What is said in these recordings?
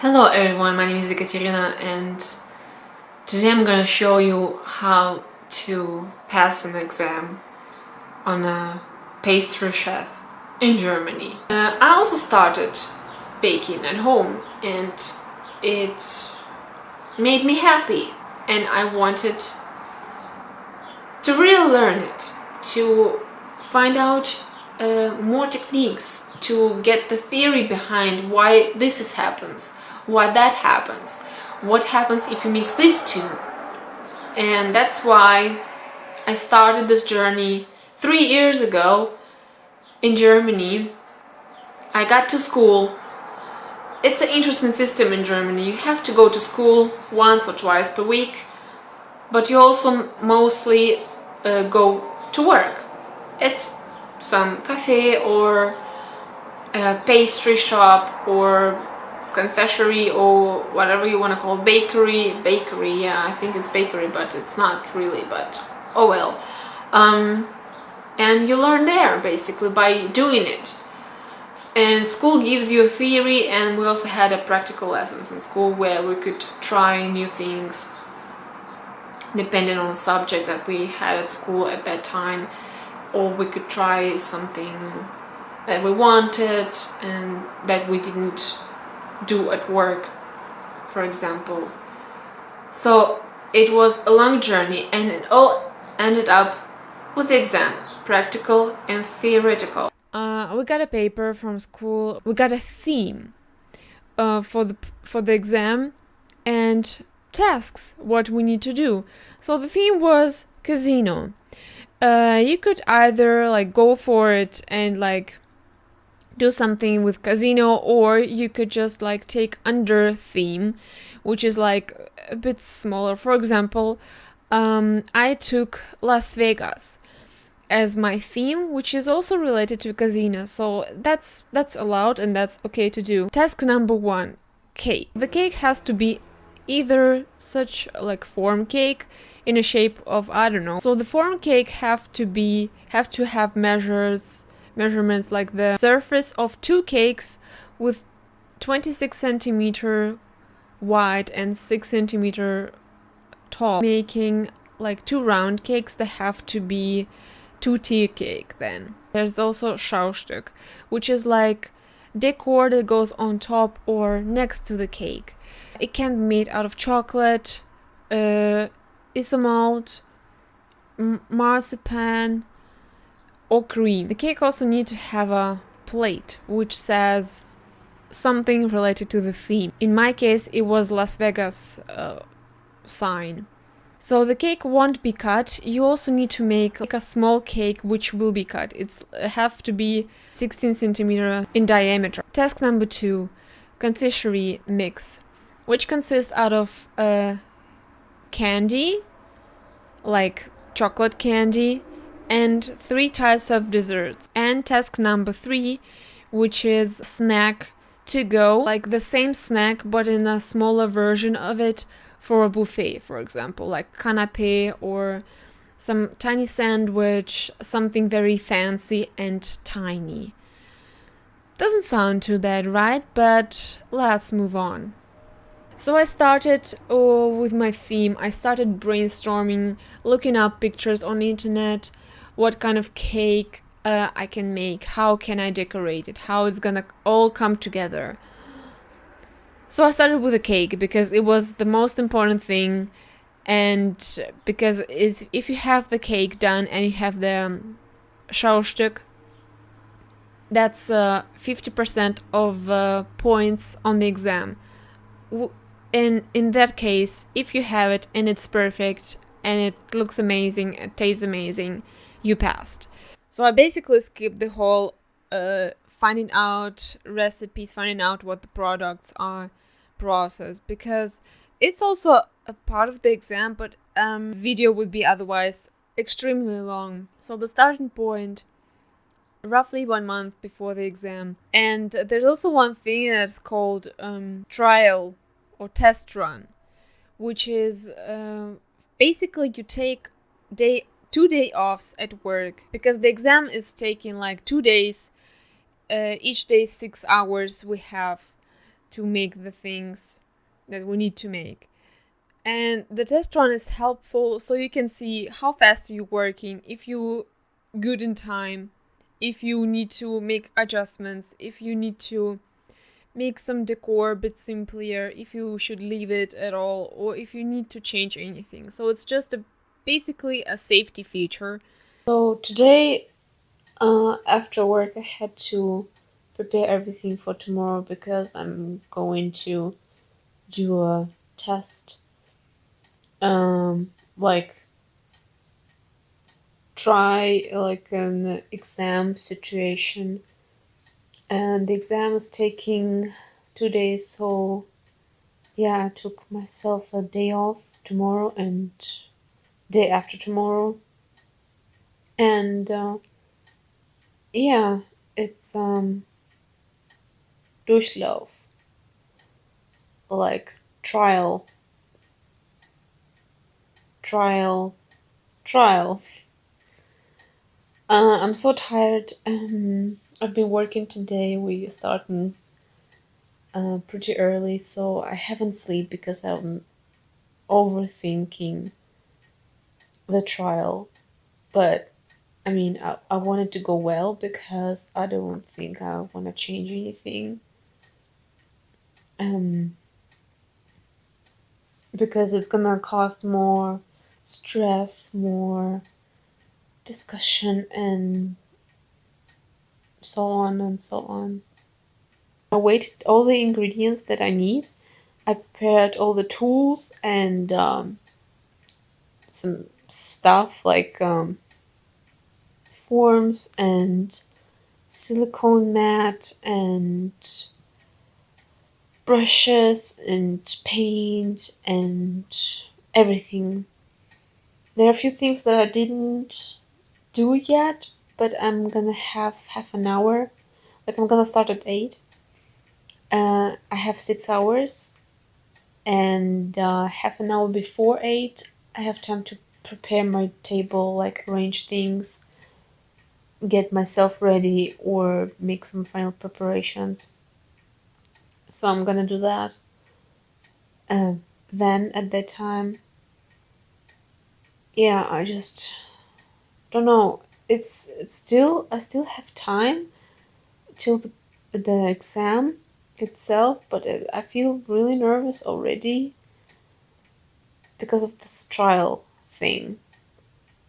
Hello everyone, my name is Ekaterina and today I'm gonna show you how to pass an exam on a pastry chef in Germany. I also started baking at home and it made me happy and I wanted to really learn it, to find out more techniques, to get the theory behind why this happens, why that happens, what happens if you mix these two. And that's why I started this journey 3 years ago in Germany. I got to school. It's an interesting system in Germany. You have to go to school once or twice per week, but you also mostly go to work. It's some cafe or a pastry shop or confectionery or whatever you want to call it. Bakery, yeah, I think it's bakery, but it's not really, but oh well. And you learn there basically by doing it. And school gives you a theory, and we also had a practical lessons in school where we could try new things depending on the subject that we had at school at that time, or we could try something that we wanted and that we didn't do at work, for example. So it was a long journey and it all ended up with the exam, practical and theoretical. We got a paper from school, we got a theme for the exam and tasks, what we need to do. So the theme was casino. You could either go for it and do something with casino, or you could just take under theme, which is a bit smaller. For example, I took Las Vegas as my theme, which is also related to casino, so that's allowed and that's okay to do. Task number 1, cake. The cake has to be either such form cake in a shape of, I don't know. So the form cake have to have measurements like the surface of 2 cakes with 26 centimeter wide and 6 centimeter tall, making 2 round cakes that have to be 2-tier cake. Then there's also Schaustück, which is decor that goes on top or next to the cake. It can be made out of chocolate, isomalt, marzipan, or cream. The cake also needs to have a plate which says something related to the theme. In my case, it was Las Vegas sign. So the cake won't be cut. You also need to make a small cake which will be cut. It have to be 16 centimeter in diameter. Task number 2, confectionery mix, which consists out of candy, like chocolate candy, and 3 types of desserts. And task number 3, which is snack to go, the same snack but in a smaller version of it for a buffet, for example, like canapé or some tiny sandwich, something very fancy and tiny. Doesn't sound too bad, right? But let's move on. So I started with my theme. I started brainstorming, looking up pictures on the internet, what kind of cake I can make, how can I decorate it, how it's gonna all come together. So I started with a cake because it was the most important thing, and because if you have the cake done and you have the Schaustück, that's 50% of points on the exam. And in that case, if you have it and it's perfect and it looks amazing, it tastes amazing, you passed. So I basically skipped the whole finding out recipes, finding out what the products are process, because it's also a part of the exam, but video would be otherwise extremely long. So the starting point, roughly 1 month before the exam. And there's also one thing that's called trial or test run, which is basically you take 2 day offs at work, because the exam is taking 2 days, each day 6 hours we have to make the things that we need to make. And the test run is helpful so you can see how fast you're working, if you good in time, if you need to make adjustments, if you need to make some decor a bit simpler, if you should leave it at all, or if you need to change anything. So it's just basically a safety feature. So today, after work, I had to prepare everything for tomorrow because I'm going to do a test, like try like an exam situation, and the exam is taking 2 days. So yeah, I took myself a day off tomorrow and day after tomorrow, and yeah, it's Durchlauf, like trial, trial, trial. I'm so tired. I've been working today. We starting pretty early, so I haven't slept because I'm overthinking the trial. But I mean, I want it to go well because I don't think I want to change anything. Um, because it's gonna cost more stress, more discussion, and so on and so on. I weighted all the ingredients that I need. I prepared all the tools and some stuff like forms and silicone mat and brushes and paint and everything. There are a few things that I didn't do yet, but I'm gonna have half an hour. Like I'm gonna start at 8. I have 6 hours, and half an hour before 8, I have time to prepare my table, like arrange things, get myself ready, or make some final preparations. So I'm gonna do that. Uh, then at that time, yeah, I just don't know. It's still I still have time till the exam itself, but I feel really nervous already because of this trial thing.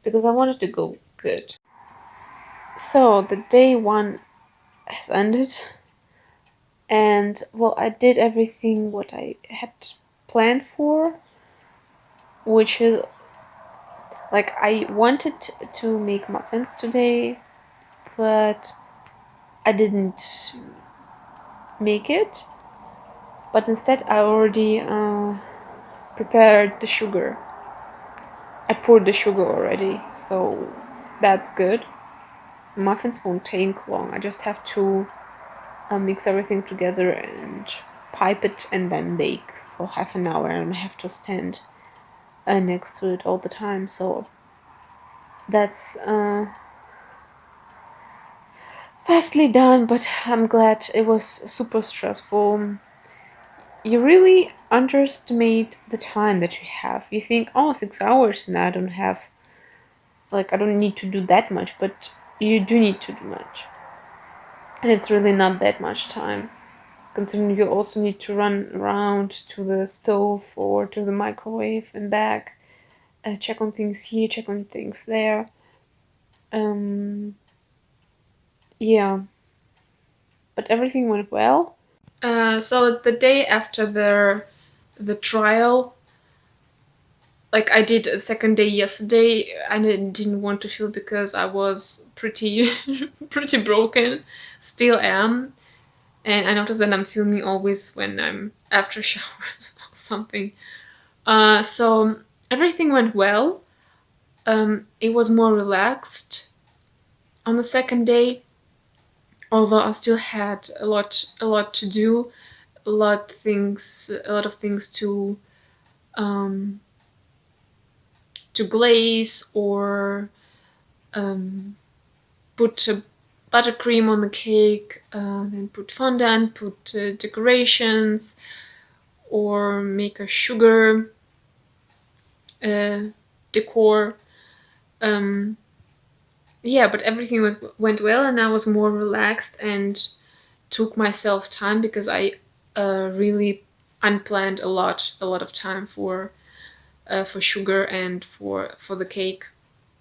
Because I wanted to go good. So the day one has ended, and well, I did everything what I had planned for, which is like I wanted to make muffins today, but I didn't make it. But instead, I already prepared the sugar. I poured the sugar already, so that's good. Muffins won't take long. I just have to mix everything together and pipe it and then bake for half an hour, and I have to stand next to it all the time. So that's fastly done, but I'm glad. It was super stressful. You really underestimate the time that you have. You think, oh, 6 hours, and I don't have, like, I don't need to do that much, but you do need to do much. And it's really not that much time, considering you also need to run around to the stove or to the microwave and back, check on things here, check on things there. Yeah, but everything went well. So it's the day after the trial. Like I did a second day yesterday. I didn't want to feel because I was pretty pretty broken. Still am. And I noticed that I'm filming always when I'm after shower or something. So everything went well. It was more relaxed on the second day, although I still had a lot to do, a lot of things to glaze or put buttercream on the cake, then put fondant, put decorations, or make a sugar decor. Yeah, but everything went well, and I was more relaxed and took myself time, because I really unplanned a lot of time for sugar and for the cake.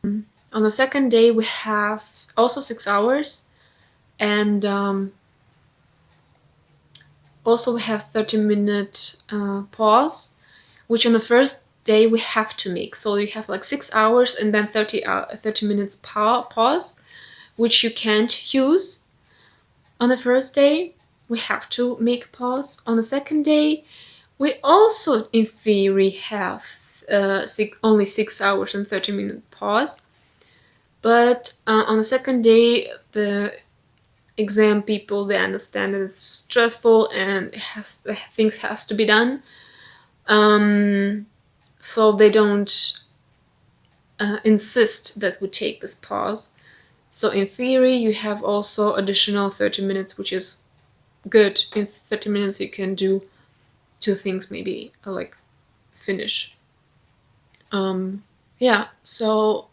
On the second day we have also 6 hours, and also we have 30-minute pause, which on the first day we have to make. So you have like 6 hours and then 30 minutes pause, which you can't use on the first day. We have to make a pause. On the second day, we also, in theory, have only 6 hours and 30-minute pause. But on the second day, the exam people, they understand that it's stressful and things has to be done. So they don't insist that we take this pause. So in theory, you have also additional 30 minutes, which is good. In 30 minutes, you can do 2 things, maybe, like finish. Yeah, so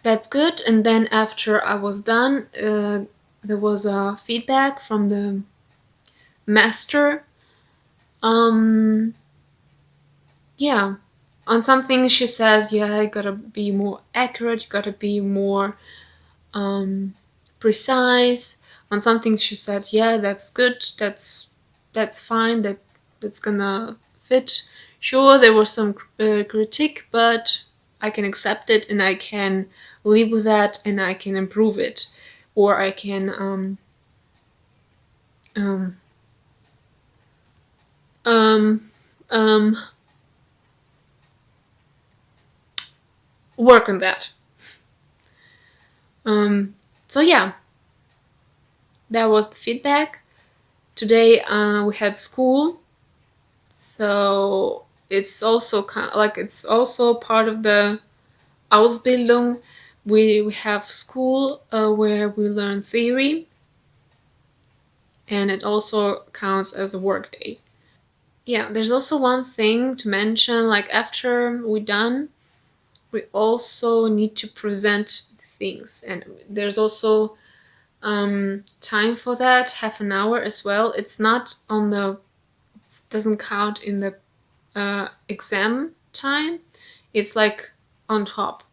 that's good. And then after I was done, there was a feedback from the master. Yeah, on some things she said, yeah, you gotta be more accurate, you gotta be more precise. On some things she said, yeah, that's good, that's fine, that's gonna fit. Sure, there was some critique, but I can accept it and I can live with that and I can improve it, or I can work on that. So yeah, that was the feedback. Today we had school, so it's also it's also part of the Ausbildung. We have school where we learn theory, and it also counts as a work day. Yeah, there's also one thing to mention, like after we're done, we also need to present things, and there's also time for that, half an hour as well. It's not on the, it doesn't count in the exam time. It's like on top.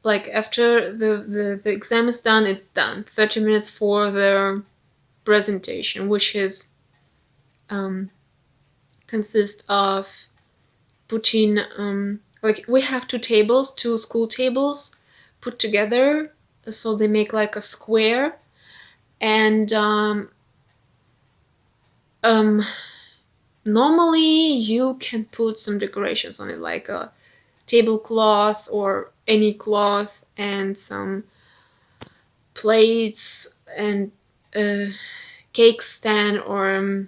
Like after the exam is done, it's done. 30 minutes for the presentation, which is consists of putting like we have 2 school tables put together, so they make like a square, and normally you can put some decorations on it, like a tablecloth or any cloth and some plates and a cake stand or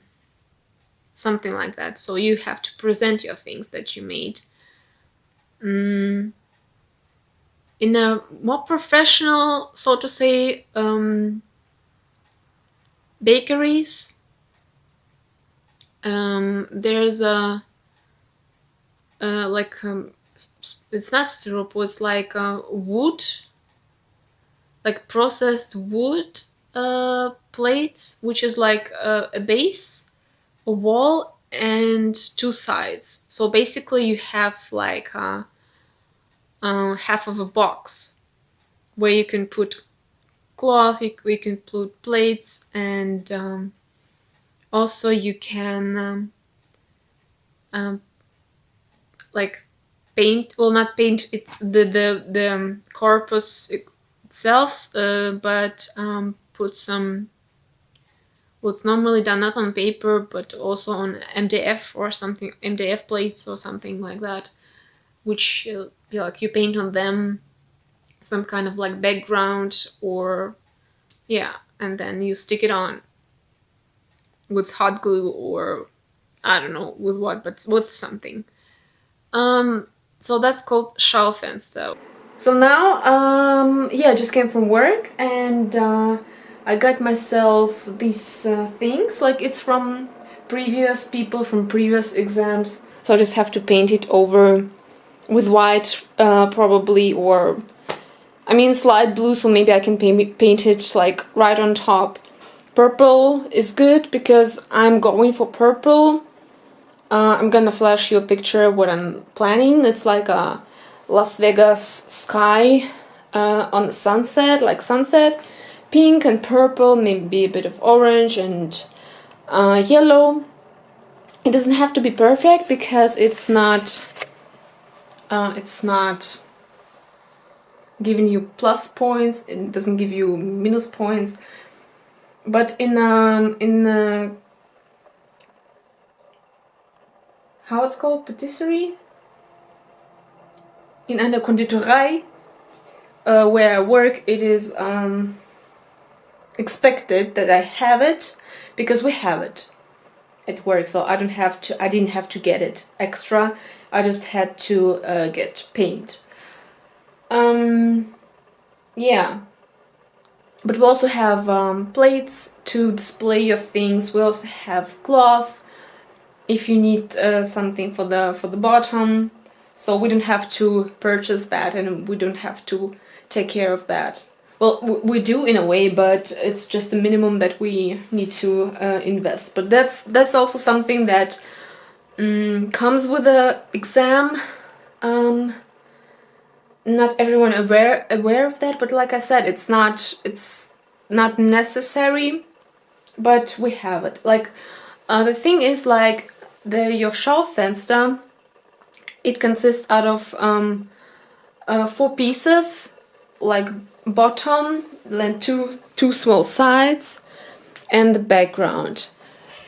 something like that. So you have to present your things that you made. In a more professional, so to say, bakeries, there's a like it's not syrup, it's like wood, like processed wood plates, which is like a base, a wall, and 2 sides. So basically you have like half of a box where you can put cloth, you can put plates, and also you can like paint, well, not paint, it's the corpus itself, but put some what's normally done not on paper but also on MDF or something, MDF plates or something like that, which like you paint on them some kind of like background, or yeah, and then you stick it on with hot glue, or I don't know with what, but with something. So that's called Schaufenster. So now, yeah, I just came from work and I got myself these things, like it's from previous people from previous exams. So I just have to paint it over with white, probably, or I mean slide blue, so maybe I can paint it like right on top. Purple is good because I'm going for purple. I'm gonna flash you a picture of what I'm planning. It's like a Las Vegas sky on the sunset, like sunset. Pink and purple, maybe a bit of orange and yellow. It doesn't have to be perfect because it's not giving you plus points. It doesn't give you minus points. But in how it's called, patisserie, in einer Konditorei where I work, it is expected that I have it because we have it at work. So I didn't have to get it extra. I just had to get paint. Yeah. But we also have plates to display your things. We also have cloth if you need something for the bottom. So we don't have to purchase that and we don't have to take care of that. Well, we do in a way, but it's just the minimum that we need to invest. But that's also something that comes with the exam. Not everyone aware of that, but like I said, it's not necessary, but we have it. Like the thing is, like your Schaufenster, it consists out of 4 pieces, like bottom, then two small sides, and the background.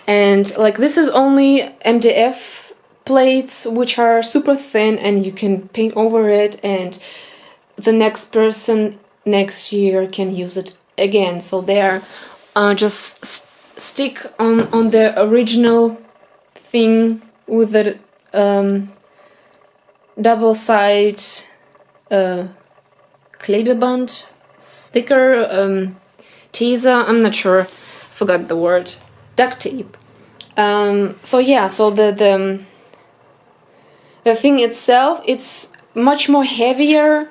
And like this is only MDF plates, which are super thin and you can paint over it, and the next person next year can use it again. So they're just stick on the original thing with the double side Klebeband sticker, teaser, I'm not sure, forgot the word, duct tape. So yeah, so the thing itself, it's much more heavier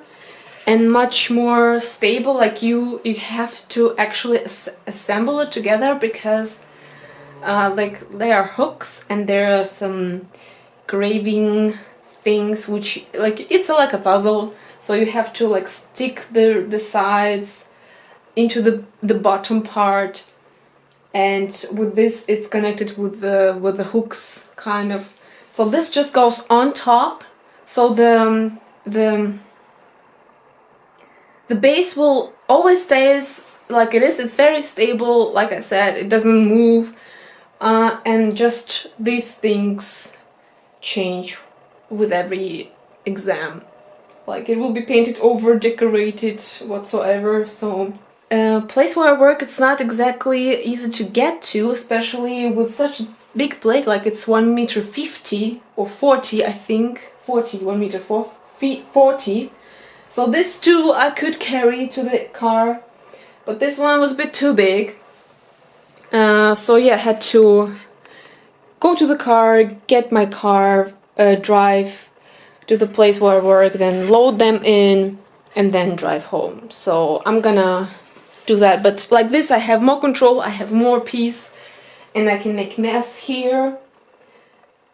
and much more stable. Like you have to actually assemble it together because like there are hooks and there are some graving things which like it's like a puzzle. So you have to like stick the sides into the bottom part, and with this it's connected with the hooks kind of. So this just goes on top. So the base will always stays like it is. It's very stable, like I said, it doesn't move, and just these things change with every exam. Like it will be painted over, decorated, whatsoever. So place where I work, it's not exactly easy to get to, especially with such a big plate. Like it's 1 meter 50 or 40, I think 40, 1 meter 40. So this too I could carry to the car, but this one was a bit too big. So yeah, I had to go to the car, get my car, drive to the place where I work, then load them in, and then drive home. So I'm gonna do that. But like this, I have more control, I have more peace, and I can make mess here,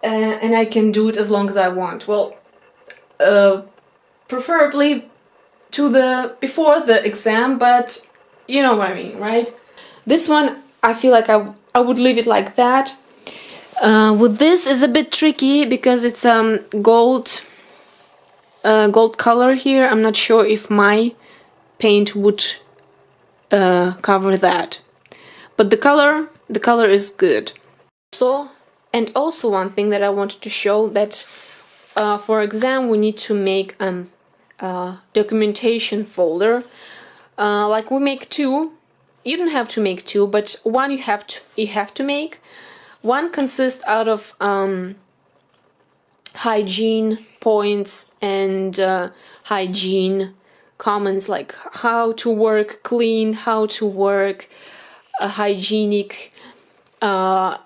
and I can do it as long as I want. Well, preferably before the exam, but you know what I mean, right? This one, I feel like I would leave it like that. With this is a bit tricky because it's gold color here. I'm not sure if my paint would cover that, but the color is good. And also one thing that I wanted to show, that for exam we need to make documentation folder. Like we make 2. You don't have to make 2, but one you have to make. One consists out of hygiene points and hygiene comments like how to work clean, how to work hygienic, what,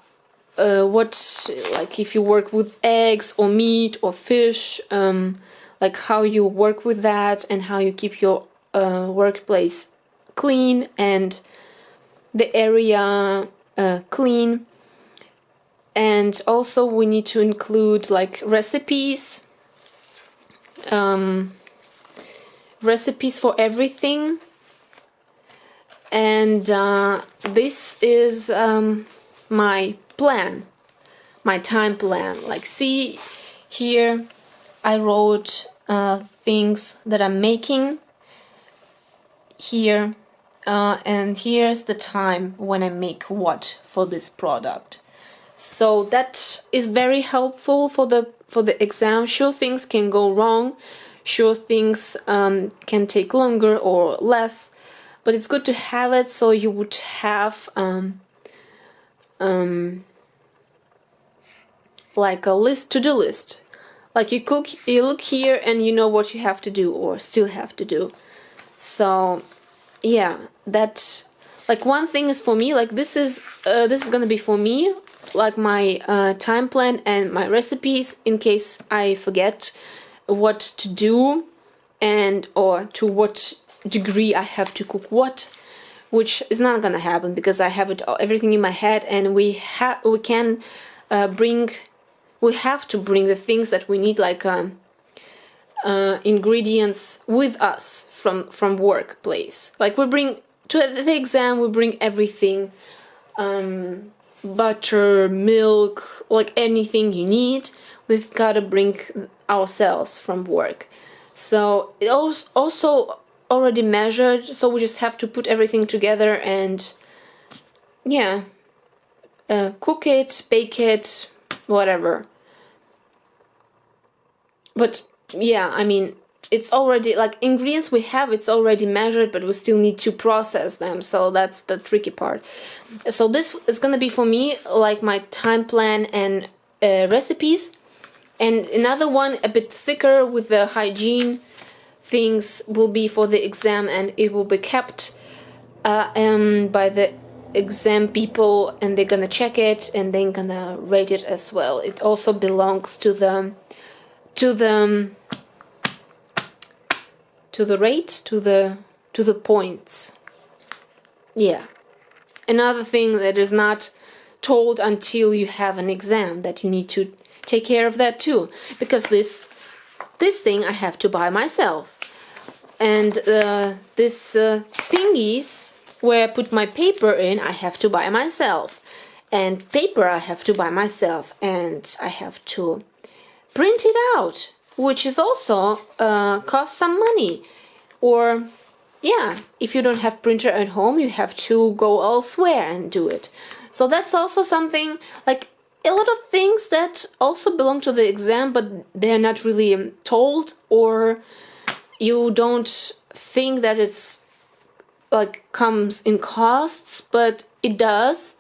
like if you work with eggs or meat or fish, like how you work with that and how you keep your workplace clean and the area clean. And also we need to include like recipes, recipes for everything. And this is my plan, my time plan. Like, see here, I wrote things that I'm making here, and here's the time when I make what for this product. So that is very helpful for the exam. Sure, things can go wrong, sure, things can take longer or less, but it's good to have it so you would have like a list, to-do list. Like you cook, you look here and you know what you have to do or still have to do. So yeah, that, like, one thing is for me, like this is gonna be for me, like my time plan and my recipes in case I forget what to do and or to what degree I have to cook what, which is not gonna happen because I have it everything in my head, and we have to bring the things that we need, like ingredients with us from workplace. Like we bring to the exam, we bring everything, butter, milk, like anything you need, we've got to bring ourselves from work. So it also already measured, so we just have to put everything together and yeah, cook it, bake it, whatever. But yeah, I mean, it's already, like, ingredients we have, it's already measured, but we still need to process them, so that's the tricky part. So this is gonna be for me like my time plan and recipes, and another one a bit thicker with the hygiene things will be for the exam, and it will be kept by the exam people, and they're gonna check it and they're gonna rate it as well. It also belongs to the points. Yeah. Another thing that is not told until you have an exam, that you need to take care of that too, because this thing I have to buy myself, and this thingies where I put my paper in, I have to buy myself, and paper I have to buy myself, and I have to print it out, which is also costs some money. Or yeah, if you don't have printer at home, you have to go elsewhere and do it. So that's also something, like a lot of things that also belong to the exam, but they're not really told, or you don't think that it's like comes in costs, but it does.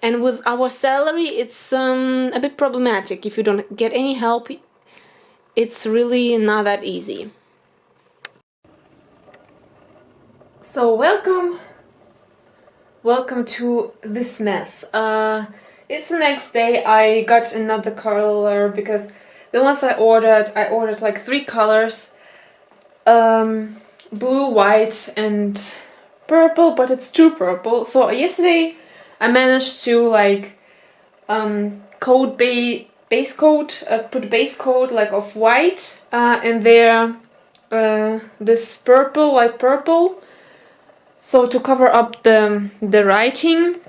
And with our salary, it's a bit problematic. If you don't get any help, it's really not that easy. So welcome to this mess. It's the next day. I got another color because the ones I ordered like 3 colors, blue, white, and purple, but it's too purple. So yesterday I managed to like put base coat like of white, and there this purple, light purple, so to cover up the writing.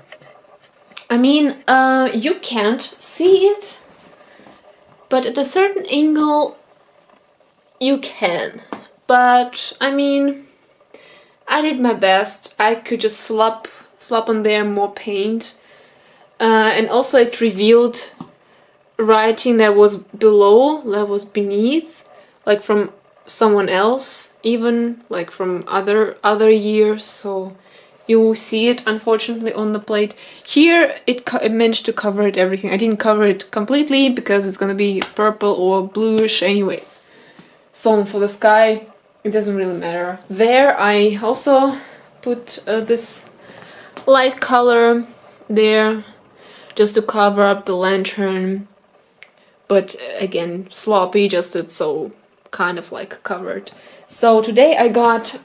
I mean, you can't see it, but at a certain angle you can. But I mean, I did my best. I could just slap on there more paint, and also it revealed writing that was below, that was beneath, like from someone else, even like from other years. So you see it unfortunately on the plate. Here it managed to cover it everything. I didn't cover it completely because it's gonna be purple or bluish anyways. So for the sky, it doesn't really matter. There I also put this light color there just to cover up the lantern, but again sloppy, just it's so kind of like covered. So today I got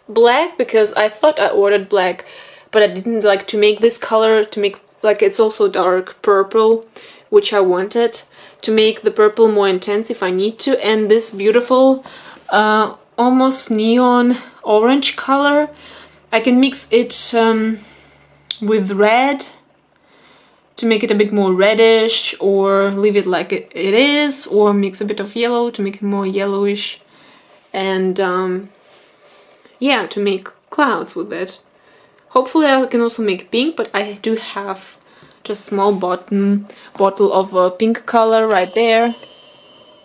black, because I thought I ordered black, but I didn't like to make this color, to make like it's also dark purple, which I wanted to make the purple more intense if I need to. And this beautiful almost neon orange color, I can mix it with red to make it a bit more reddish, or leave it like it is, or mix a bit of yellow to make it more yellowish, and yeah, to make clouds with it. Hopefully I can also make pink, but I do have just a small bottle of pink color right there.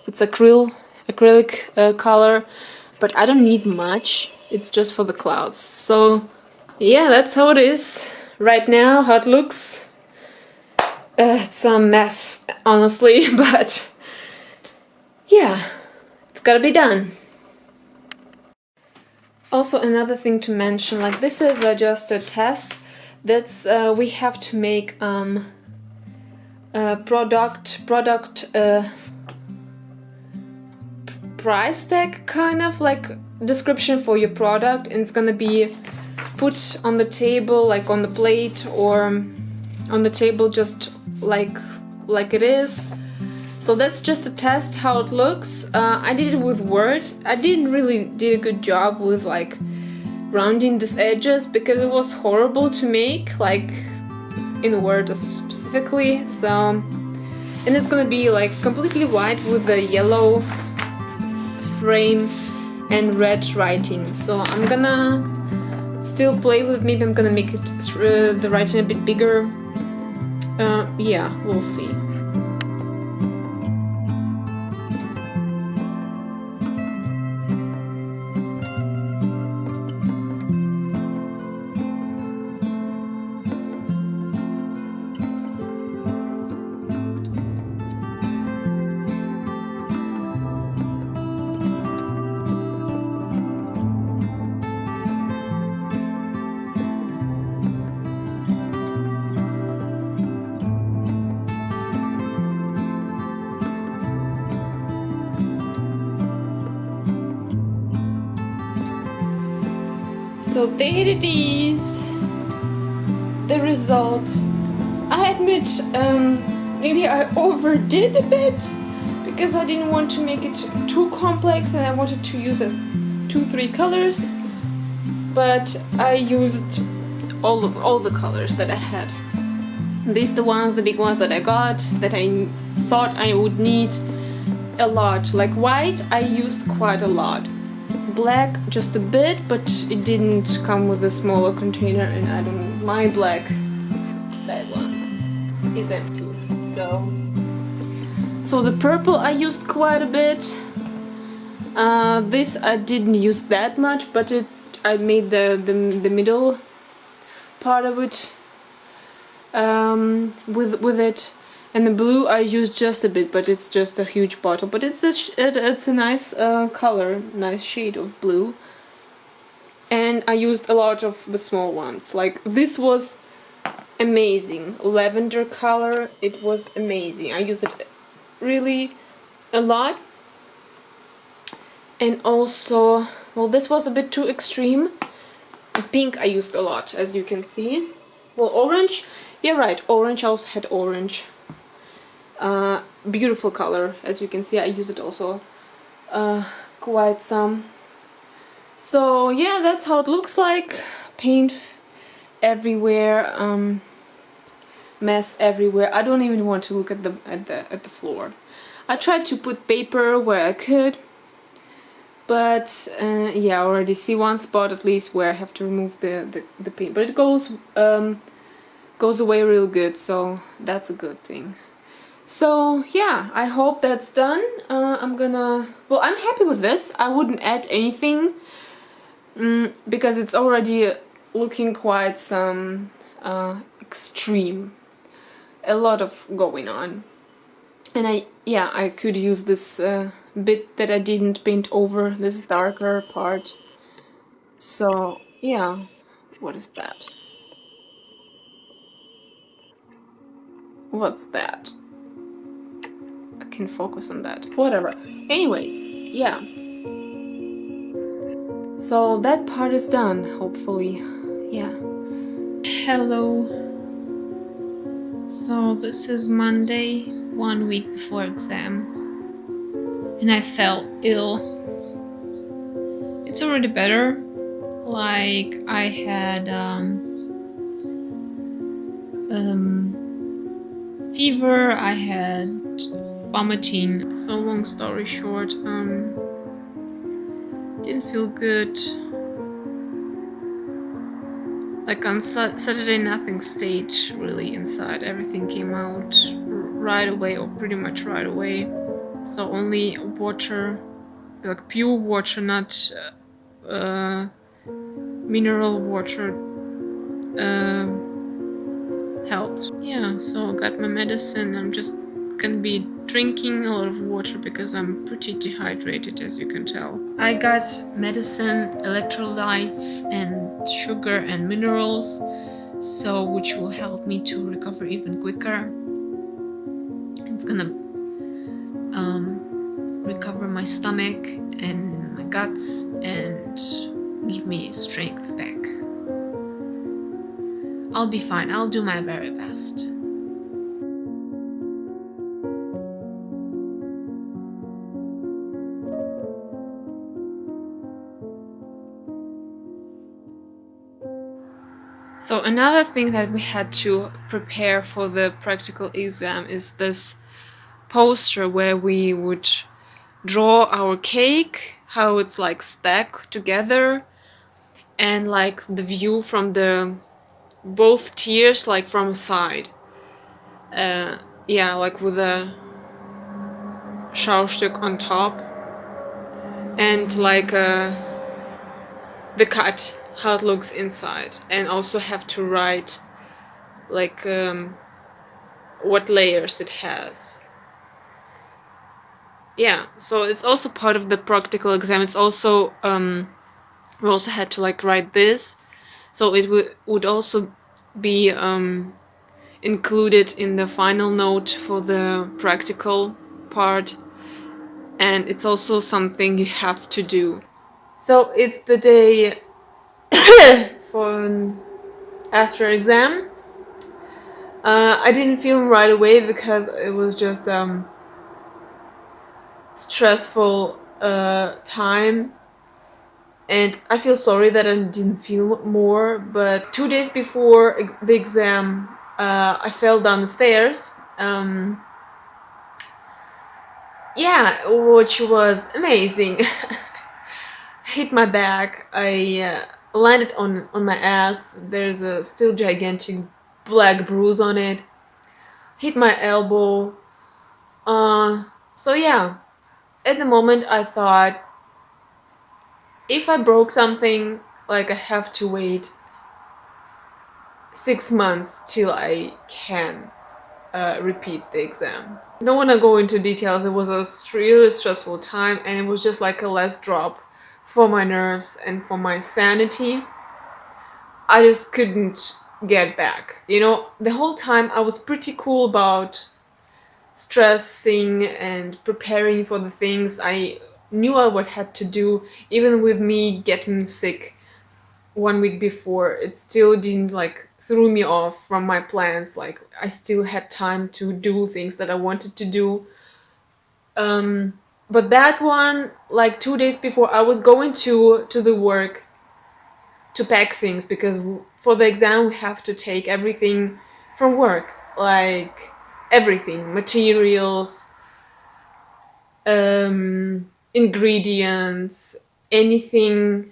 It's acrylic color, but I don't need much. It's just for the clouds. So yeah, that's how it is right now, how it looks. It's a mess, honestly, but yeah, it's gotta be done. Also, another thing to mention, like this is just a test. That's we have to make product price tag, kind of like description for your product, and it's gonna be put on the table, like on the plate, or on the table just like it is. So that's just a test how it looks. I did it with Word. I didn't really do a good job with like rounding these edges, because it was horrible to make, like in Word specifically. So, and it's gonna be like completely white with the yellow frame and red writing. So I'm gonna still play with it. Maybe I'm gonna make it the writing a bit bigger. Yeah, we'll see. So there it is, the result. I admit, maybe I overdid a bit, because I didn't want to make it too complex and I wanted to use 2-3 colors, but I used all the colors that I had. These the big ones that I got, that I thought I would need a lot. Like white I used quite a lot. Black just a bit, but it didn't come with a smaller container, and I don't, my black, that one is empty. So the purple I used quite a bit. This I didn't use that much, but I made the middle part of it with it. And the blue I used just a bit, but it's just a huge bottle. But it's a nice color, nice shade of blue. And I used a lot of the small ones. Like this was amazing, lavender color. It was amazing. I used it really a lot. And also, well, this was a bit too extreme. Pink I used a lot, as you can see. Well, orange, yeah, right. Orange, I also had orange. Beautiful color, as you can see. I use it also quite some. So yeah, that's how it looks like. Paint everywhere, mess everywhere. I don't even want to look at the floor. I tried to put paper where I could, but yeah, I already see one spot at least where I have to remove the paint, but it goes away real good, so that's a good thing. So yeah, I hope that's done. Well, I'm happy with this. I wouldn't add anything because it's already looking quite some extreme. A lot of going on. And I could use this bit that I didn't paint over, this darker part. So yeah, what is that? What's that? I can focus on that. Whatever. Anyways, yeah. So that part is done, hopefully. Yeah. Hello. So this is Monday, 1 week before exam. And I felt ill. It's already better. Like I had fever, I had vomiting. So long story short, didn't feel good. Like on Saturday, nothing stayed really inside. Everything came out right away, or pretty much right away. So only water, like pure water, not mineral water, helped. Yeah, so got my medicine. I'm just gonna be drinking a lot of water because I'm pretty dehydrated, as you can tell. I got medicine, electrolytes, and sugar and minerals, so which will help me to recover even quicker. It's gonna recover my stomach and my guts and give me strength back. I'll be fine. I'll do my very best. So another thing that we had to prepare for the practical exam is this poster where we would draw our cake, how it's like stacked together, and like the view from the both tiers, like from a side. Yeah, like with a Schaustück on top, and like the cut, how it looks inside, and also have to write like what layers it has. Yeah, so it's also part of the practical exam. It's also we also had to like write this, so it would also be included in the final note for the practical part, and it's also something you have to do. So it's the day for after exam. I didn't film right away because it was just stressful time, and I feel sorry that I didn't film more. But 2 days before the exam, I fell down the stairs. Yeah, which was amazing. Hit my back. I landed on my ass. There's a still gigantic black bruise on it. Hit my elbow. So yeah, at the moment I thought, if I broke something, like I have to wait 6 months till I can repeat the exam. I don't want to go into details. It was a really stressful time, and it was just like a last drop for my nerves and for my sanity. I just couldn't get back. You know, the whole time I was pretty cool about stressing and preparing for the things. I knew I would have to do, even with me getting sick 1 week before. It still didn't like threw me off from my plans. Like I still had time to do things that I wanted to do. But that one, like 2 days before, I was going to the work to pack things, because for the exam we have to take everything from work, like everything, materials, ingredients, anything,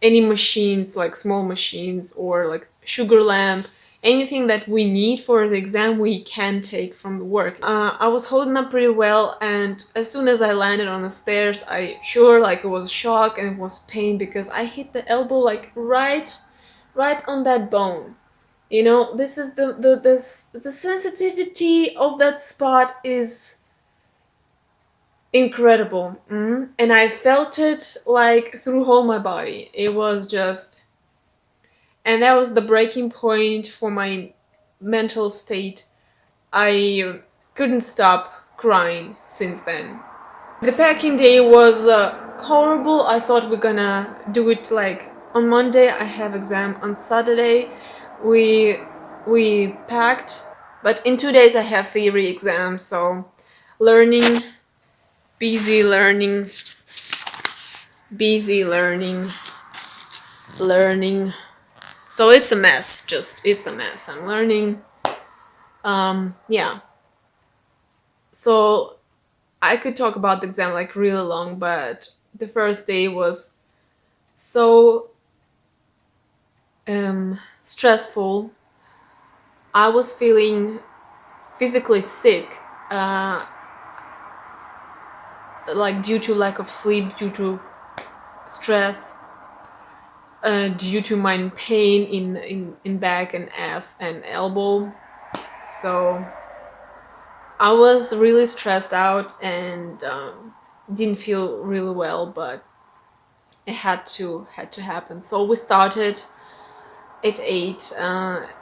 any machines, like small machines or like sugar lamp, anything that we need for the exam we can take from the work. I was holding up pretty well, and as soon as I landed on the stairs, I sure like it was shock and it was pain, because I hit the elbow like right on that bone. You know, this is the sensitivity of that spot is incredible. And I felt it like through all my body. It was just, and that was the breaking point for my mental state. I couldn't stop crying since then. The packing day was horrible. I thought we're gonna do it like on Monday. I have exam on Saturday. We we packed, but in 2 days I have theory exam. So learning, busy learning, busy learning, learning. So it's a mess. Just it's a mess. I'm learning. Yeah. So I could talk about the exam like really long, but the first day was so stressful. I was feeling physically sick, uh, like due to lack of sleep, due to stress, due to my pain in back and ass and elbow. So I was really stressed out and didn't feel really well, but it had to happen. So we started at 8.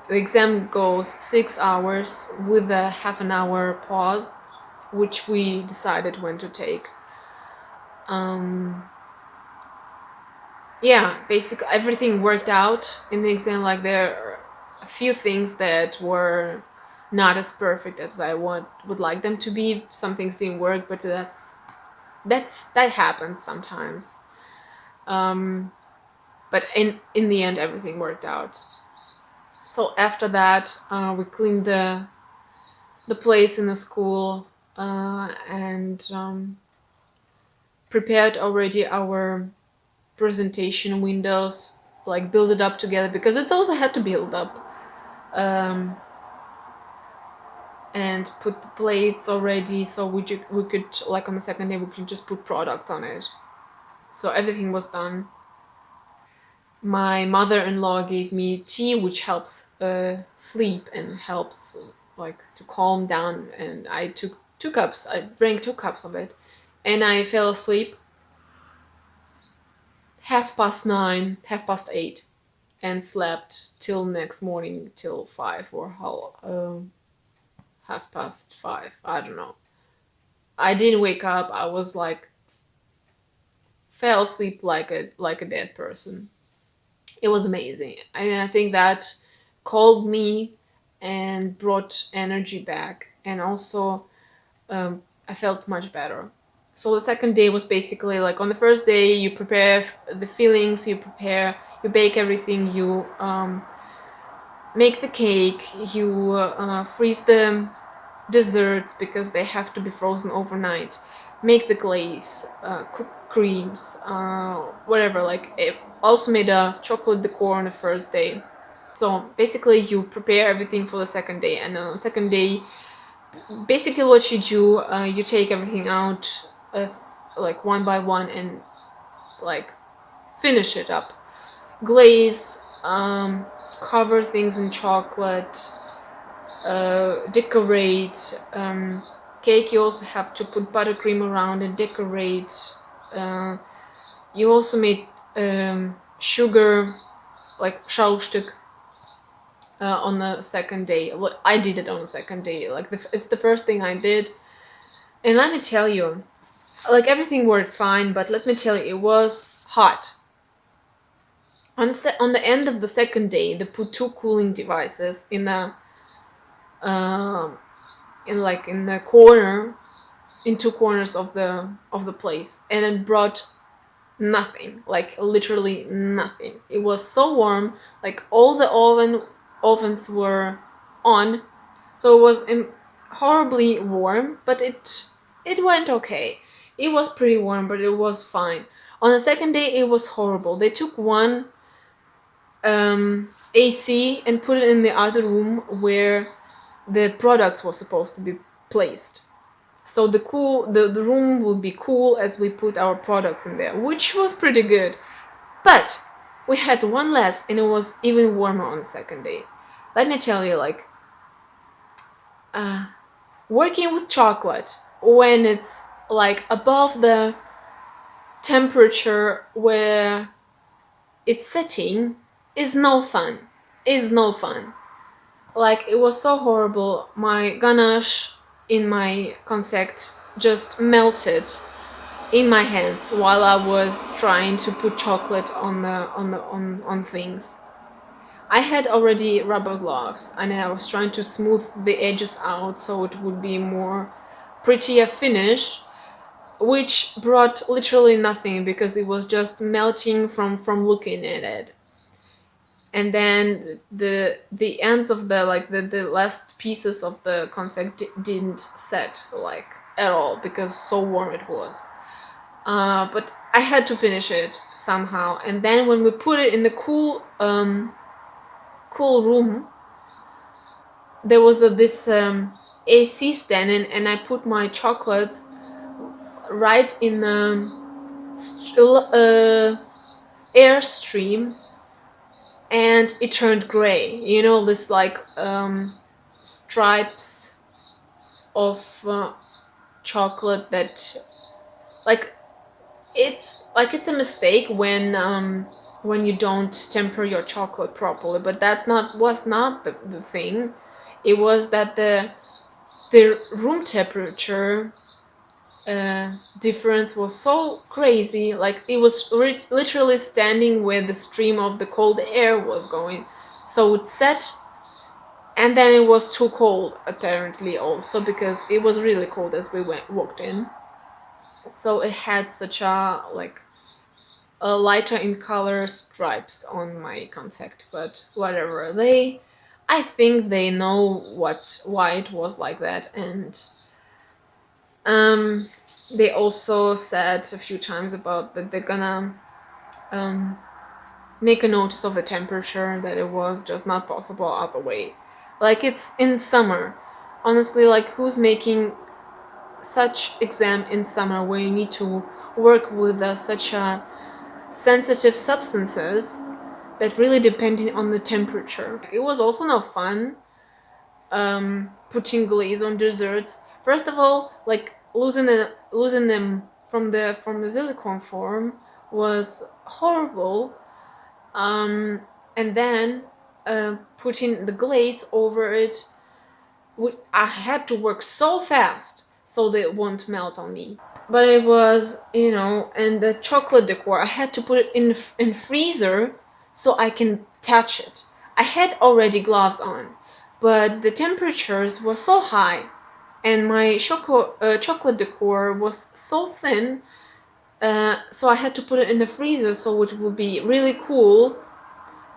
The exam goes 6 hours with a half an hour pause, which we decided when to take. Yeah, basically everything worked out in the exam. Like there are a few things that were not as perfect as I would like them to be. Some things didn't work, but that happens sometimes. But in the end, everything worked out. So after that, we cleaned the place in the school and prepared already our presentation windows, like build it up together because it's also had to build up, and put the plates already so we could like on the second day we could just put products on it. So everything was done. My mother-in-law gave me tea, which helps sleep and helps like to calm down. And I took 2 cups. I drank 2 cups of it, and I fell asleep 9:30, 8:30, and slept till next morning till 5 or how 5:30. I don't know. I didn't wake up. I was like fell asleep like a dead person. It was amazing. And I think that called me and brought energy back. And also, I felt much better. So the second day was basically like on the first day, you prepare the fillings, you bake everything, you make the cake, you freeze the desserts because they have to be frozen overnight, make the glaze, cook creams, whatever. Like it also made a chocolate decor on the first day. So basically you prepare everything for the second day, and on the second day basically what you do, you take everything out like one by one and like finish it up, glaze, cover things in chocolate, decorate. Cake, you also have to put buttercream around and decorate. You also made sugar, like Schaustück, on the second day. Well, I did it on the second day. Like it's the first thing I did, and let me tell you, like everything worked fine. But let me tell you, it was hot. On the end of the second day, they put 2 cooling devices in a in the corner, in 2 corners of the place, and it brought nothing, like literally nothing. It was so warm, like all the ovens were on, so it was horribly warm, but it went okay. It was pretty warm, but it was fine. On the second day, it was horrible. They took one AC and put it in the other room where the products were supposed to be placed. So the room would be cool as we put our products in there, which was pretty good. But we had one less and it was even warmer on the second day. let me tell you, like, working with chocolate when it's like above the temperature where it's setting is no fun. Is no fun. Like, it was so horrible. My ganache in my confect just melted in my hands while I was trying to put chocolate on things. I had already rubber gloves and I was trying to smooth the edges out so it would be more prettier finish, which brought literally nothing because it was just melting from looking at it. And then the ends of the last pieces of the confect didn't set, like, at all, because so warm it was. But I had to finish it somehow. And then when we put it in the cool room, there was this AC stand, and I put my chocolates right in the airstream, and it turned gray. You know, this like stripes of chocolate that, like, it's a mistake when you don't temper your chocolate properly, but that's not was not the thing. It was that the room temperature difference was so crazy. Like, it was literally standing where the stream of the cold air was going, so it set, and then it was too cold apparently, also because it was really cold as we walked in. So it had such a, like, a lighter in color stripes on my confect, but whatever. I think they know why it was like that. And they also said a few times about that they're gonna make a notice of the temperature, that it was just not possible other way. Like, it's in summer. Honestly, like, who's making such exam in summer where you need to work with such sensitive substances that really depending on the temperature. It was also no fun putting glaze on desserts. First of all, like, losing them from the silicone form was horrible. And then putting the glaze over it, I had to work so fast so they won't melt on me. But it was, and the chocolate decor, I had to put it in freezer so I can touch it. I had already gloves on, but the temperatures were so high, and my chocolate decor was so thin, so I had to put it in the freezer so it would be really cool.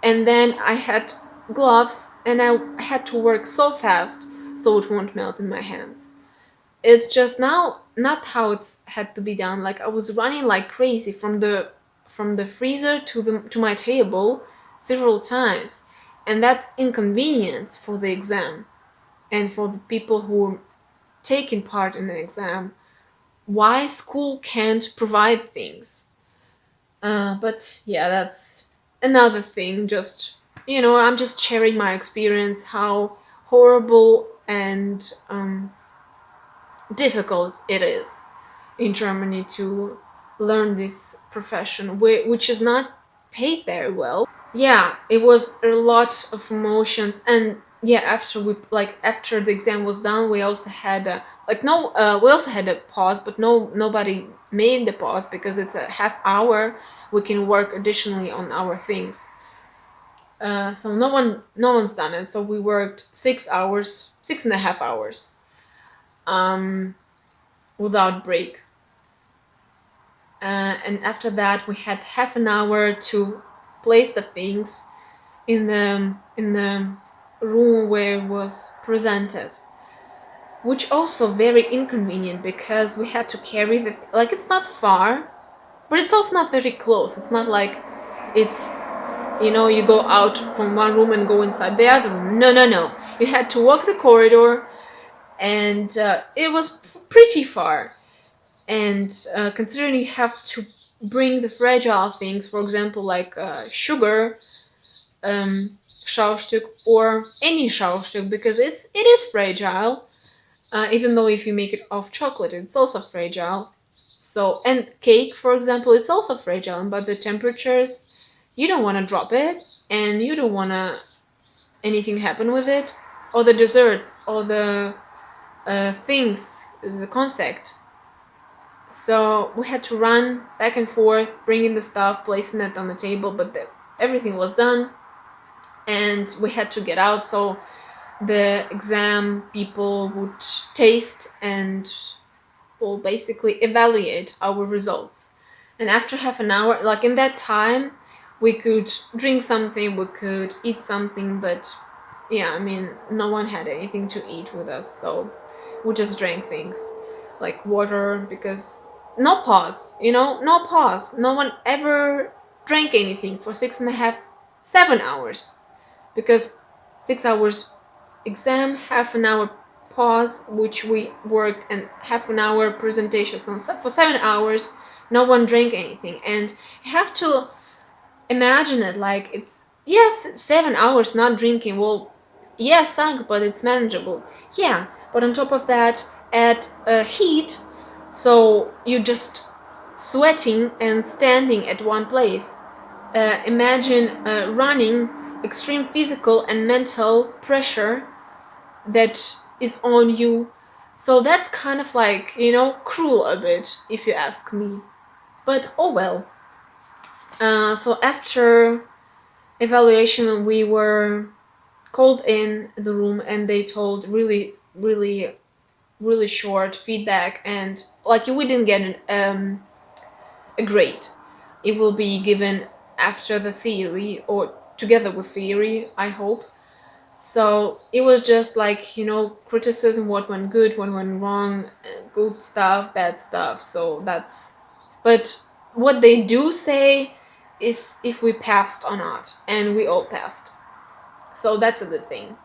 And then I had gloves, and I had to work so fast so it won't melt in my hands. It's just now not how it's had to be done. Like, I was running like crazy from the freezer to my table several times, and that's inconvenience for the exam and for the people who are taking part in the exam. Why school can't provide things? But yeah, that's another thing. Just, I'm just sharing my experience, how horrible and difficult it is in Germany to learn this profession, which is not paid very well. Yeah, it was a lot of emotions. And yeah, after the exam was done, we also had we also had a pause, but nobody made the pause because it's a half hour. We can work additionally on our things. So no one's done it. So we worked 6 hours, 6.5 hours, without break. And after that, we had half an hour to place the things in the room where it was presented, which also very inconvenient because we had to carry like, it's not far, but it's also not very close. It's not like it's, you go out from one room and go inside the other room. No. You had to walk the corridor, and it was pretty far. And considering you have to bring the fragile things, for example, like sugar, Schaustück or any Schaustück, because it is fragile. Even though if you make it of chocolate, it's also fragile. So, and cake, for example, it's also fragile. But the temperatures, you don't want to drop it, and you don't want to anything happen with it, or the desserts, or the things, the contact. So we had to run back and forth, bringing the stuff, placing it on the table, but everything was done, and we had to get out. So the exam people would taste and will basically evaluate our results. And after half an hour, like in that time, we could drink something, we could eat something, but yeah, I mean, no one had anything to eat with us, so we just drank things like water, because no pause, no pause. No one ever drank anything for 6.5, 7 hours, because 6 hours exam, half an hour pause, which we worked, and half an hour presentation. So for 7 hours, no one drank anything. And you have to imagine it like it's, yes, 7 hours not drinking. Well, yeah, sucks, but it's manageable. Yeah, but on top of that, add heat, so you just sweating and standing at one place. Imagine running, extreme physical and mental pressure that is on you. So that's kind of like, cruel a bit, if you ask me. But oh well. So after evaluation, we were called in the room, and they told really, really, really short feedback, and like we didn't get a grade. It will be given after the theory, or together with theory, I hope. So it was just like, criticism, what went good, what went wrong, good stuff, bad stuff. So that's, but what they do say is if we passed or not, and we all passed. So that's a good thing.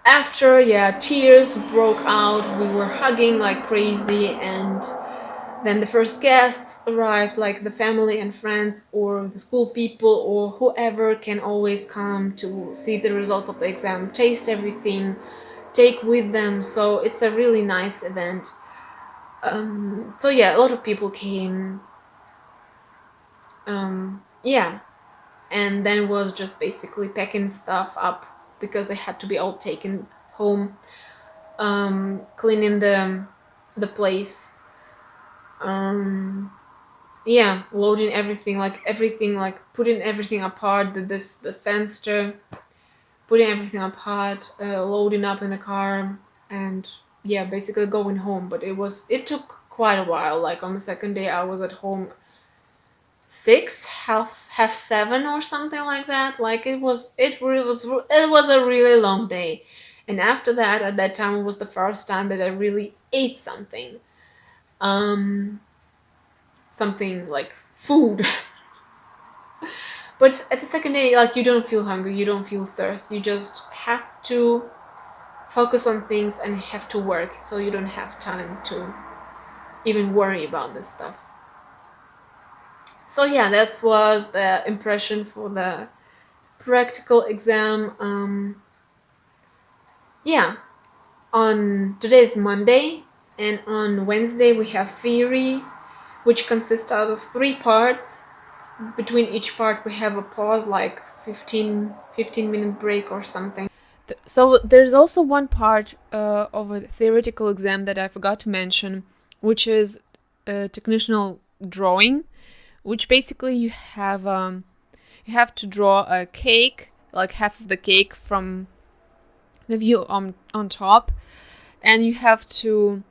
After, yeah, tears broke out, we were hugging like crazy, and then the first guests arrived, like the family and friends, or the school people, or whoever can always come to see the results of the exam, taste everything, take with them. So it's a really nice event. So yeah, a lot of people came. Yeah, and then was just basically packing stuff up, because they had to be all taken home, cleaning the place. Yeah, loading everything, like putting everything apart, the fenster, putting everything apart, loading up in the car, and yeah, basically going home. But it took quite a while. Like on the second day, I was at home 6, half 7 or something like that. Like it was a really long day. And after that, at that time, it was the first time that I really ate something. Something like food. But at the second day, like, you don't feel hungry, you don't feel thirst, you just have to focus on things and have to work, so you don't have time to even worry about this stuff. So yeah, that was the impression for the practical exam. Yeah, on today's Monday, and on Wednesday we have theory, which consists out of 3 parts. Between each part we have a pause, like 15-minute break or something. So there's also one part of a theoretical exam that I forgot to mention, which is technical drawing, which basically you have to draw a cake, like half of the cake from the view on top, and you have to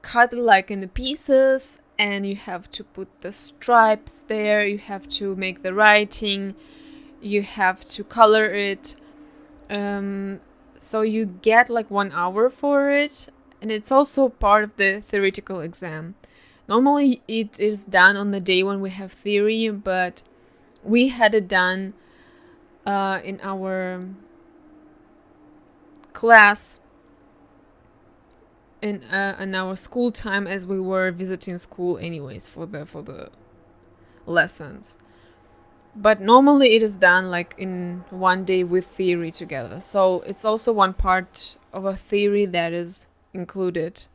cut it like in the pieces, and you have to put the stripes there, you have to make the writing, you have to color it. So you get like 1 hour for it, and it's also part of the theoretical exam. Normally it is done on the day when we have theory, but we had it done in our class in our school time, as we were visiting school anyways for the lessons. but normally it is done like in one day with theory together. So it's also one part of a theory that is included.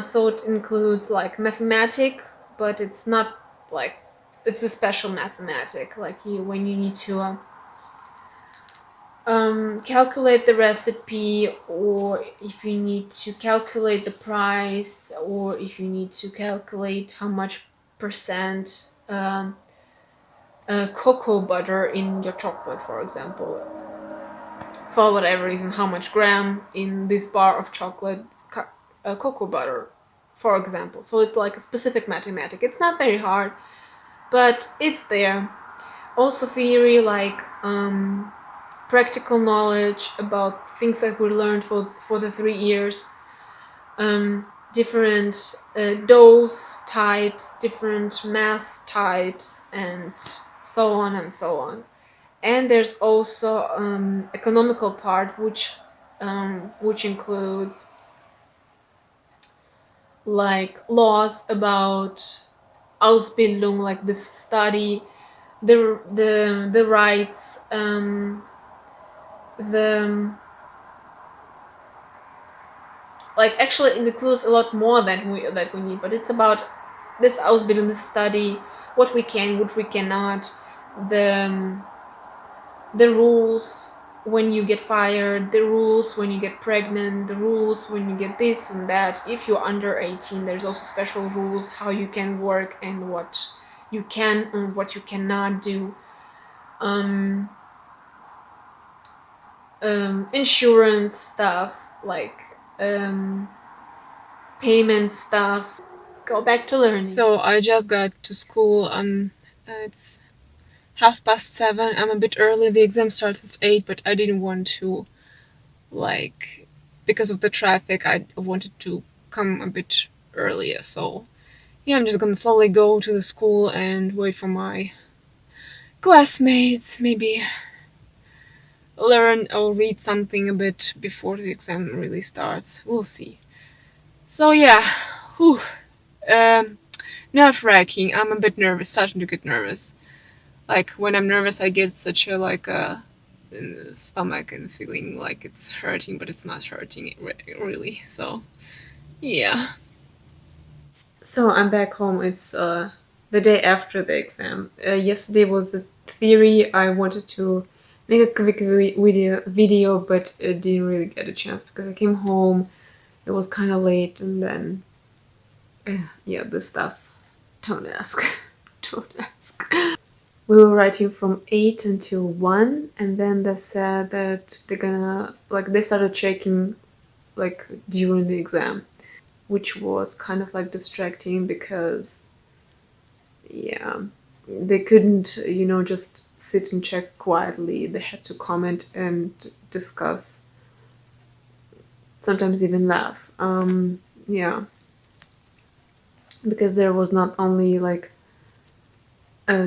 So it includes like mathematic, but it's not like it's a special mathematic, like when you need to calculate the recipe, or if you need to calculate the price, or if you need to calculate how much percent cocoa butter in your chocolate, for example, for whatever reason, how much gram in this bar of chocolate cocoa butter, for example. So it's like a specific mathematic. It's not very hard, but it's there. Also theory, like practical knowledge about things that we learned for the 3 years, different dose types, different mass types, and so on and so on. And there's also economical part, which includes like laws about Ausbildung, like this study, the rights, the like actually it includes a lot more than we need, but it's about this Ausbildung, this study, what we can, what we cannot, the rules when you get fired, the rules when you get pregnant, the rules when you get this and that. If you're under 18, there's also special rules how you can work and what you can and what you cannot do. Insurance stuff, like payment stuff. Go back to learning. So I just got to school. It's 7:30. I'm a bit early. The exam starts at 8, but I didn't want to, like, because of the traffic, I wanted to come a bit earlier. So, yeah, I'm just gonna slowly go to the school and wait for my classmates, maybe learn or read something a bit before the exam really starts. We'll see. So, yeah, whew. Nerve-wracking. I'm a bit nervous, starting to get nervous. Like, when I'm nervous, I get such a, like, in the stomach and feeling like it's hurting, but it's not hurting really. So, yeah. So I'm back home. It's the day after the exam. Yesterday was a theory. I wanted to make a quick video, but I didn't really get a chance because I came home. It was kind of late, and then yeah, this stuff. Don't ask. Don't ask. We were writing from 8 until 1, and then they said that they're gonna, like, they started checking, like, during the exam, which was kind of, like, distracting because, yeah, they couldn't, just sit and check quietly. They had to comment and discuss, sometimes even laugh. Yeah. Because there was not only, like,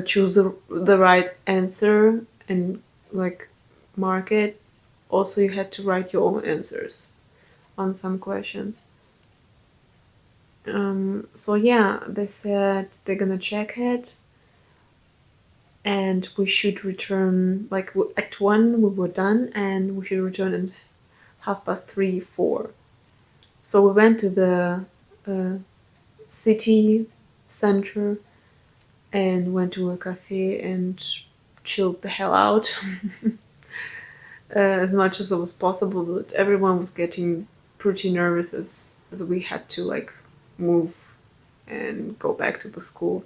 choose the right answer and, like, mark it. Also, you had to write your own answers on some questions. So yeah, they said they're gonna check it, and we should return, like, at 1 we were done, and we should return at 3:30, 4. So we went to the city center and went to a cafe and chilled the hell out. As much as it was possible, but everyone was getting pretty nervous as we had to, like, move and go back to the school.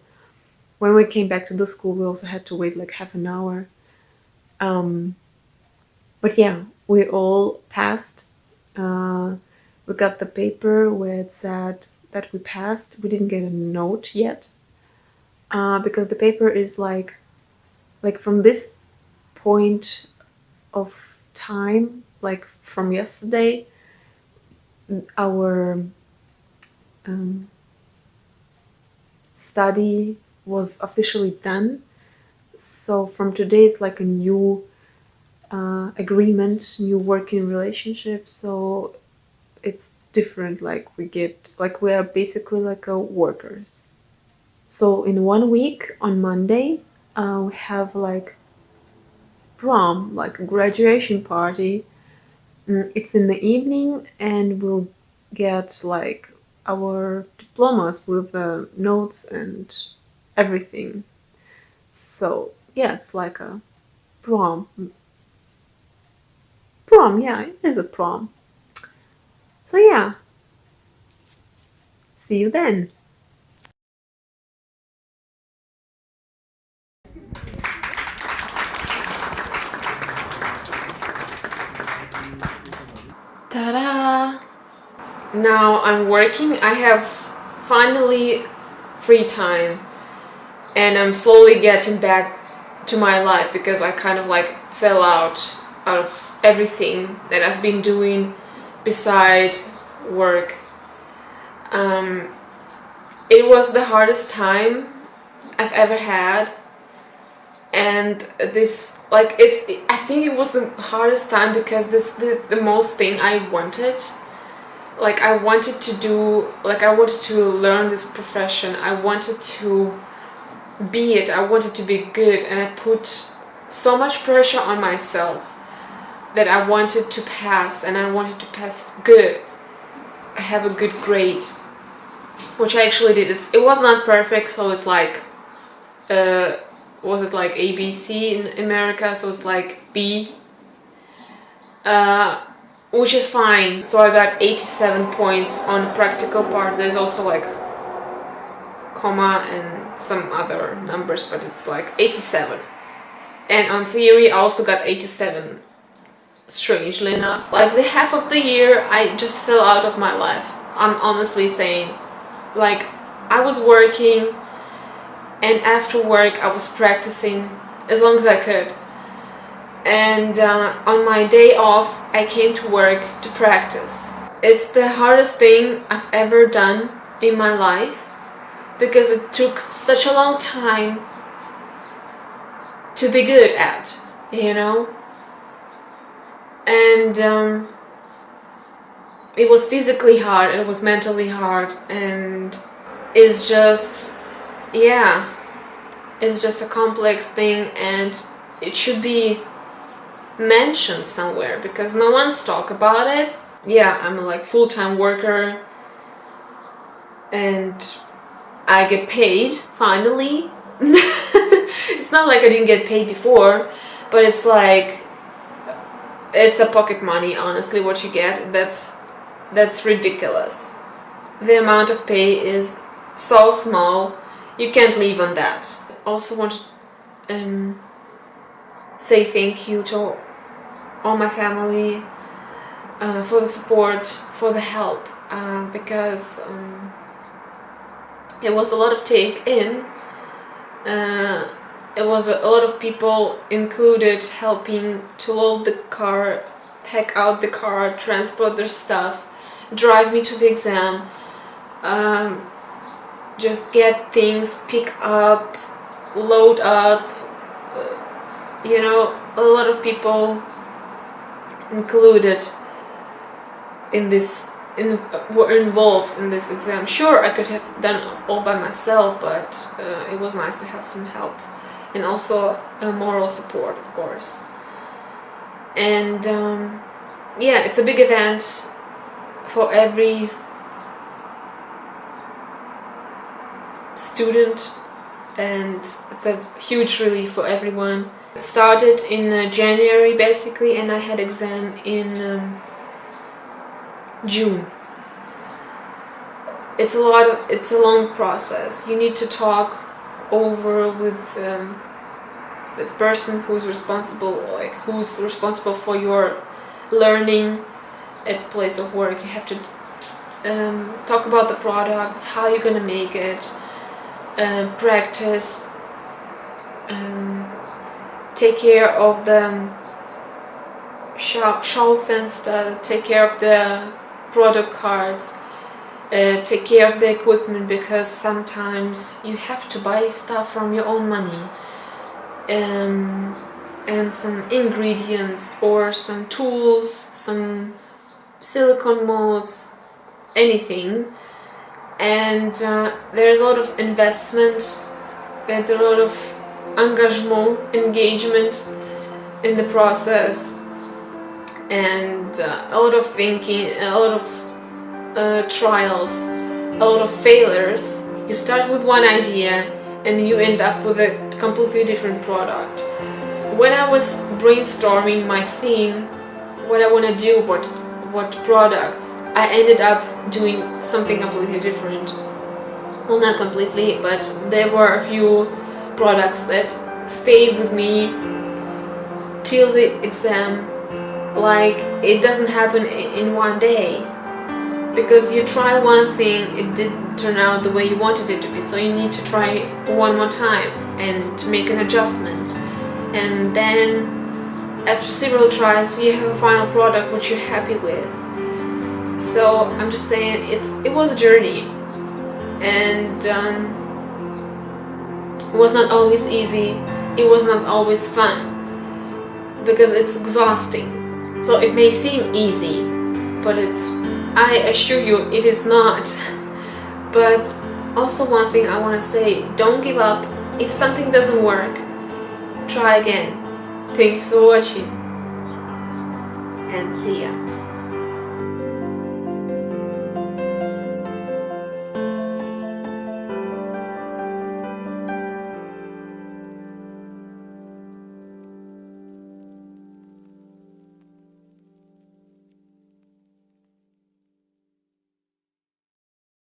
When we came back to the school, we also had to wait like half an hour. But yeah, we all passed. We got the paper where it said that we passed. We didn't get a note yet, because the paper is like from this point of time, like from yesterday, our study was officially done. So from today, it's like a new agreement, new working relationship. So it's different. Like we are basically like workers. So in 1 week on Monday, we have like prom, like a graduation party. It's in the evening, and we'll get like our diplomas with notes and everything. So yeah, it's like a prom. Prom, yeah, it is a prom. So yeah, see you then. Ta-da! Now I'm working. I have finally free time, and I'm slowly getting back to my life because I kind of like fell out of everything that I've been doing beside work. Um, it was the hardest time I've ever had, and this like I think it was the hardest time because this the most thing I wanted. Like I wanted to do, like I wanted to learn this profession. I wanted to be it. I wanted to be good, and I put so much pressure on myself that I wanted to pass, and I wanted to pass good. I have a good grade, which I actually did. It was not perfect, so it's like, was it like ABC in America? So it's like B, which is fine. So I got 87 points on the practical part. There's also like comma and some other numbers, but it's like 87. And on theory I also got 87, strangely enough. Like the half of the year I just fell out of my life, I'm honestly saying. Like I was working, and after work I was practicing as long as I could, and on my day off I came to work to practice. It's the hardest thing I've ever done in my life because it took such a long time to be good at, you know? And it was physically hard, it was mentally hard, and it's just, yeah, it's just a complex thing, and it should be mentioned somewhere because no one's talk about it. Yeah, I'm a like full-time worker, and I get paid finally. It's not like I didn't get paid before, but it's like, it's a pocket money, honestly, what you get. That's ridiculous. The amount of pay is so small, you can't live on that. I also want to say thank you to all my family for the support, for the help, because it was a lot of take in. It was a lot of people included, helping to load the car, pack out the car, transport their stuff, drive me to the exam, just get things, pick up, load up, you know, a lot of people included in this, were involved in this exam. Sure, I could have done it all by myself, but it was nice to have some help, and also a moral support, of course. And yeah, it's a big event for every student, and it's a huge relief for everyone. It started in January basically, and I had exam in June. It's a long process. You need to talk over with the person who's responsible, like who's responsible for your learning at place of work. You have to talk about the products, how you're gonna make it, practice, take care of the Schaufenster, take care of the product cards, take care of the equipment, because sometimes you have to buy stuff from your own money, and some ingredients or some tools, some silicone molds, anything. and there's a lot of investment, there's a lot of engagement in the process, and a lot of thinking, a lot of trials, a lot of failures. You start with one idea and you end up with a completely different product. When I was brainstorming my theme, what I want to do, what products, I ended up doing something completely different. Well, not completely, but there were a few products that stayed with me till the exam. Like, it doesn't happen in one day, because you try one thing, it didn't turn out the way you wanted it to be, so you need to try one more time and make an adjustment, and then after several tries you have a final product which you're happy with. So I'm just saying, it was a journey, and it was not always easy, it was not always fun, because it's exhausting. So it may seem easy, but I assure you it is not. But also, one thing I want to say, don't give up. If something doesn't work, try again. Thank you for watching, and see ya.